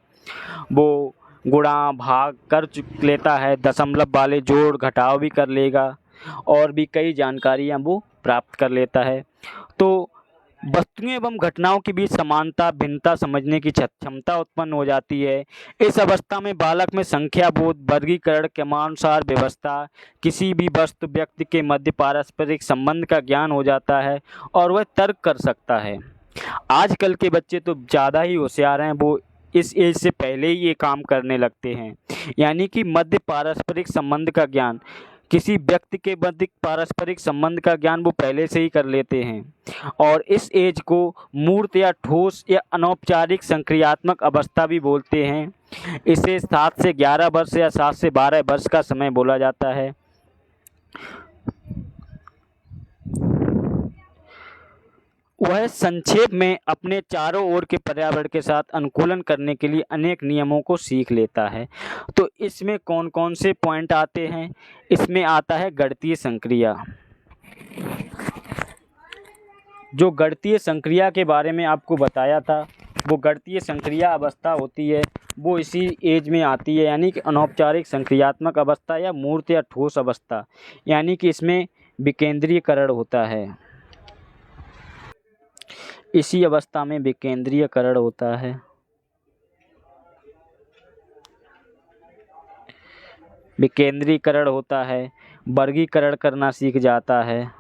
वो गुणा भाग कर लेता है, दशमलव वाले जोड़ घटाव भी कर लेगा, और भी कई जानकारियाँ वो प्राप्त कर लेता है। तो वस्तुओं एवं घटनाओं के बीच समानता, भिन्नता समझने की क्षमता उत्पन्न हो जाती है। इस अवस्था में बालक में संख्या बोध, वर्गीकरण, क्रमानुसार व्यवस्था, किसी भी वस्तु व्यक्ति के मध्य पारस्परिक संबंध का ज्ञान हो जाता है और वह तर्क कर सकता है। आजकल के बच्चे तो ज़्यादा ही होशियार हैं, वो इस एज से पहले ही ये काम करने लगते हैं। यानी कि मध्य पारस्परिक संबंध का ज्ञान, किसी व्यक्ति के मध्य पारस्परिक संबंध का ज्ञान वो पहले से ही कर लेते हैं। और इस एज को मूर्त या ठोस या अनौपचारिक संक्रियात्मक अवस्था भी बोलते हैं। इसे 7 से 11 वर्ष या 7 से 12 वर्ष का समय बोला जाता है। वह संक्षेप में अपने चारों ओर के पर्यावरण के साथ अनुकूलन करने के लिए अनेक नियमों को सीख लेता है। तो इसमें कौन कौन से पॉइंट आते हैं? इसमें आता है गणितीय संक्रिया। जो गणितीय संक्रिया के बारे में आपको बताया था, वो गणितीय संक्रिया अवस्था होती है, वो इसी एज में आती है। यानी कि अनौपचारिक संक्रियात्मक अवस्था या मूर्त या ठोस अवस्था, यानी कि इसमें विकेंद्रीयकरण होता है। इसी अवस्था में विकेंद्रीयकरण होता है। विकेंद्रीकरण होता है, वर्गीकरण करना सीख जाता है,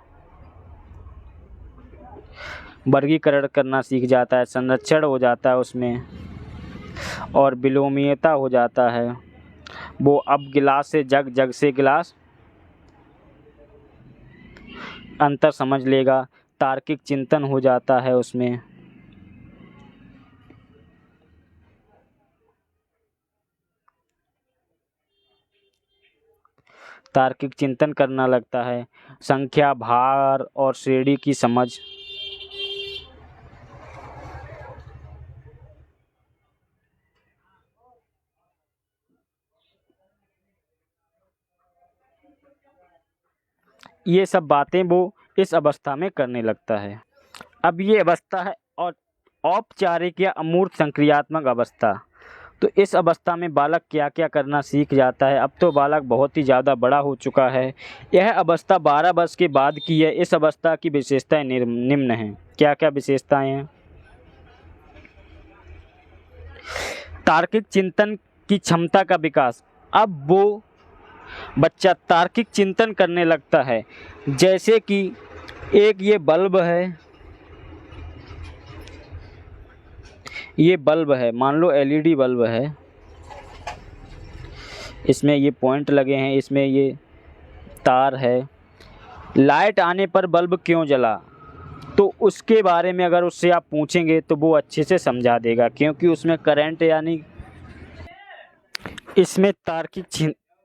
वर्गीकरण करना सीख जाता है, संरक्षण हो जाता है उसमें, और विलोमीयता हो जाता है। वो अब गिलास से जग, जग से गिलास अंतर समझ लेगा। तार्किक चिंतन हो जाता है उसमें। तार्किक चिंतन करना लगता है। संख्या, भार और श्रेणी की समझ, ये सब बातें वो इस अवस्था में करने लगता है। अब ये अवस्था है और औपचारिक या अमूर्त संक्रियात्मक अवस्था। तो इस अवस्था में बालक क्या क्या करना सीख जाता है। अब तो बालक बहुत ही ज़्यादा बड़ा हो चुका है। यह अवस्था 12 वर्ष के बाद की है। इस अवस्था की विशेषताएं निम्न हैं। क्या क्या विशेषताएं हैं? तार्किक चिंतन की क्षमता का विकास। अब वो बच्चा तार्किक चिंतन करने लगता है। जैसे कि एक ये बल्ब है, ये बल्ब है, मान लो एलईडी बल्ब है, इसमें ये पॉइंट लगे हैं, इसमें ये तार है। लाइट आने पर बल्ब क्यों जला, तो उसके बारे में अगर उससे आप पूछेंगे तो वो अच्छे से समझा देगा, क्योंकि उसमें करंट यानी इसमें तार्किक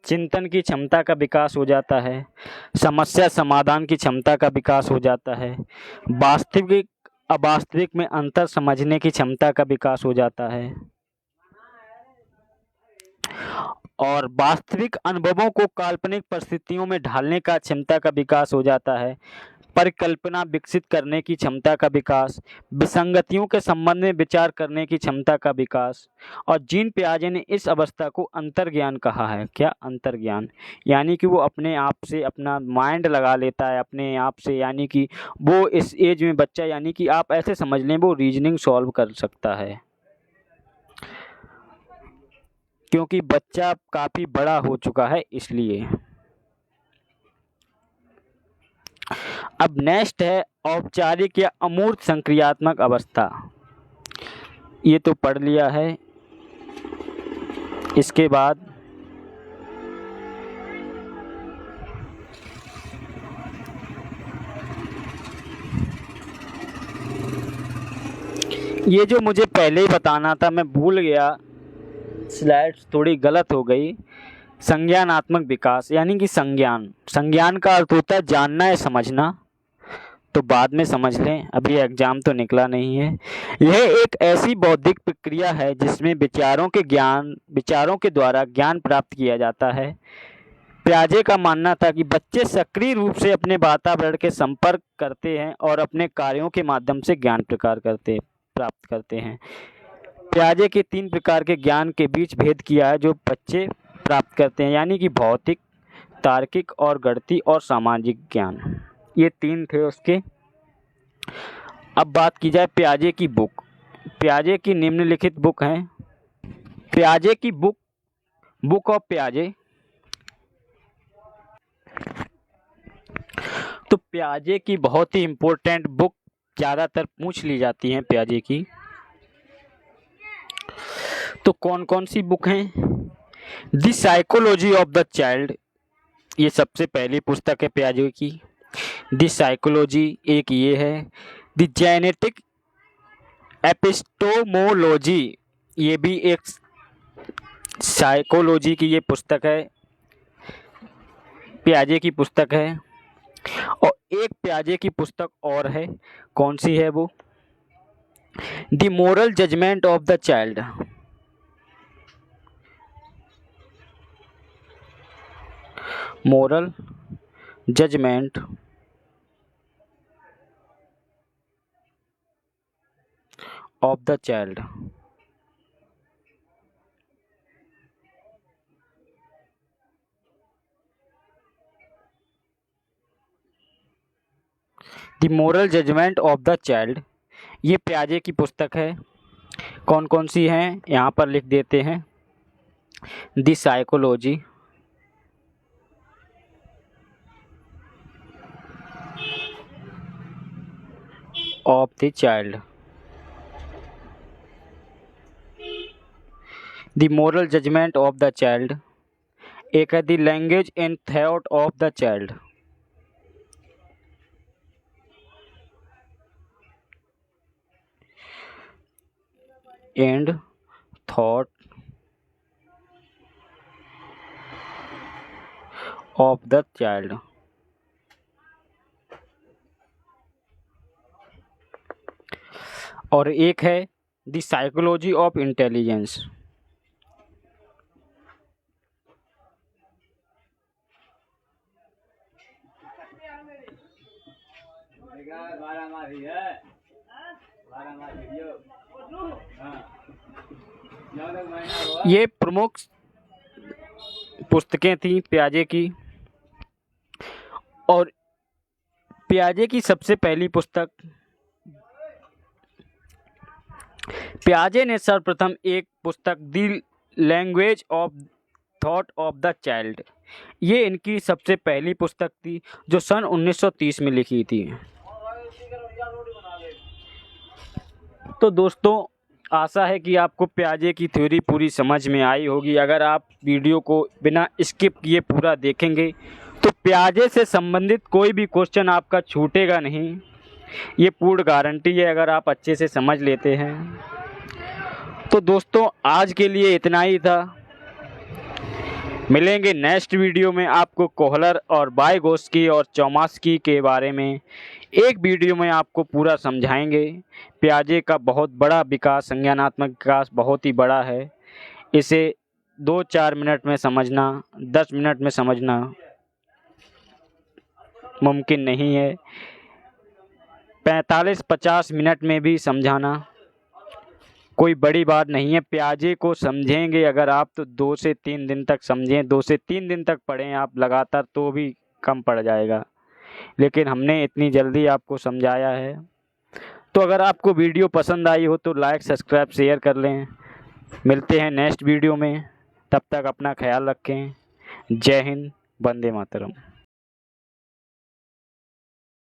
चिंतन की क्षमता का विकास हो जाता है। समस्या समाधान की क्षमता का विकास हो जाता है। वास्तविक अवास्तविक में अंतर समझने की क्षमता का विकास हो जाता है और वास्तविक अनुभवों को काल्पनिक परिस्थितियों में ढालने का क्षमता का विकास हो जाता है। परिकल्पना विकसित करने की क्षमता का विकास, विसंगतियों के संबंध में विचार करने की क्षमता का विकास। और जीन पियाजे ने इस अवस्था को अंतर्ज्ञान कहा है। क्या? अंतर्ज्ञान, यानी कि वो अपने आप से अपना माइंड लगा लेता है अपने आप से, यानी कि वो इस एज में बच्चा, यानी कि आप ऐसे समझ लें वो रीजनिंग सॉल्व कर सकता है, क्योंकि बच्चा काफ़ी बड़ा हो चुका है इसलिए। अब नेक्स्ट है औपचारिक या अमूर्त संक्रियात्मक अवस्था। ये तो पढ़ लिया है। इसके बाद ये जो मुझे पहले ही बताना था मैं भूल गया, स्लाइड्स थोड़ी गलत हो गई। संज्ञानात्मक विकास, यानी कि संज्ञान का अर्थ होता है जानना है, समझना। तो बाद में समझ लें, अभी एग्जाम तो निकला नहीं है। यह एक ऐसी बौद्धिक प्रक्रिया है जिसमें विचारों के द्वारा ज्ञान प्राप्त किया जाता है। पियाजे का मानना था कि बच्चे सक्रिय रूप से अपने वातावरण के संपर्क करते हैं और अपने कार्यों के माध्यम से ज्ञान प्राप्त करते हैं। पियाजे के 3 प्रकार के ज्ञान के बीच भेद किया है जो बच्चे प्राप्त करते हैं, यानी कि भौतिक, तार्किक और गणितीय और सामाजिक ज्ञान। ये 3 थे उसके। अब बात की जाए पियाजे की बुक। पियाजे की निम्नलिखित बुक हैं। पियाजे की बुक ऑफ पियाजे। तो पियाजे की बहुत ही इम्पोर्टेंट बुक ज़्यादातर पूछ ली जाती हैं पियाजे की। तो कौन कौन सी बुक हैं? The psychology of the child, ये सबसे पहली पुस्तक है पियाजे की। द साइकोलॉजी एक ये है। द जेनेटिक एपिस्टोमोलॉजी, ये भी एक साइकोलॉजी की ये पुस्तक है, पियाजे की पुस्तक है। और एक पियाजे की पुस्तक और है, कौन सी है वो? The moral judgement of the child. Moral judgement of the child. The moral judgement of the child, ये पियाजे की पुस्तक है। कौन कौन सी हैं यहाँ पर लिख देते हैं। The psychology, of the child. The moral judgment of the child. एक है the language and thought of the child. And thought of the child. और एक है द साइकोलॉजी ऑफ इंटेलिजेंस. ये प्रमुख पुस्तकें थी पियाजे की. और पियाजे की सबसे पहली पुस्तक, पियाजे ने सर्वप्रथम एक पुस्तक the language of thought of the child, ये इनकी सबसे पहली पुस्तक थी जो सन 1930 में लिखी थी. तो दोस्तों, आशा है कि आपको पियाजे की थ्योरी पूरी समझ में आई होगी. अगर आप वीडियो को बिना स्किप किए पूरा देखेंगे तो पियाजे से संबंधित कोई भी क्वेश्चन आपका छूटेगा नहीं. ये पूर्ण गारंटी है अगर आप अच्छे से समझ लेते हैं. तो दोस्तों, आज के लिए इतना ही था. मिलेंगे नेक्स्ट वीडियो में. आपको कोहलर और वाइगोत्स्की और चोमास्की के बारे में एक वीडियो में आपको पूरा समझाएंगे. पियाजे का बहुत बड़ा विकास, संज्ञानात्मक विकास बहुत ही बड़ा है. इसे 2-4 मिनट में समझना, 10 मिनट में समझना मुमकिन नहीं है. 45-50 मिनट में भी समझाना कोई बड़ी बात नहीं है. पियाजे को समझेंगे अगर आप तो 2 से 3 दिन तक समझें, 2 से 3 दिन तक पढ़ें आप लगातार तो भी कम पड़ जाएगा. लेकिन हमने इतनी जल्दी आपको समझाया है. तो अगर आपको वीडियो पसंद आई हो तो लाइक, सब्सक्राइब, शेयर कर लें. मिलते हैं नेक्स्ट वीडियो में. तब तक अपना ख्याल रखें. जय हिंद, वंदे मातरम.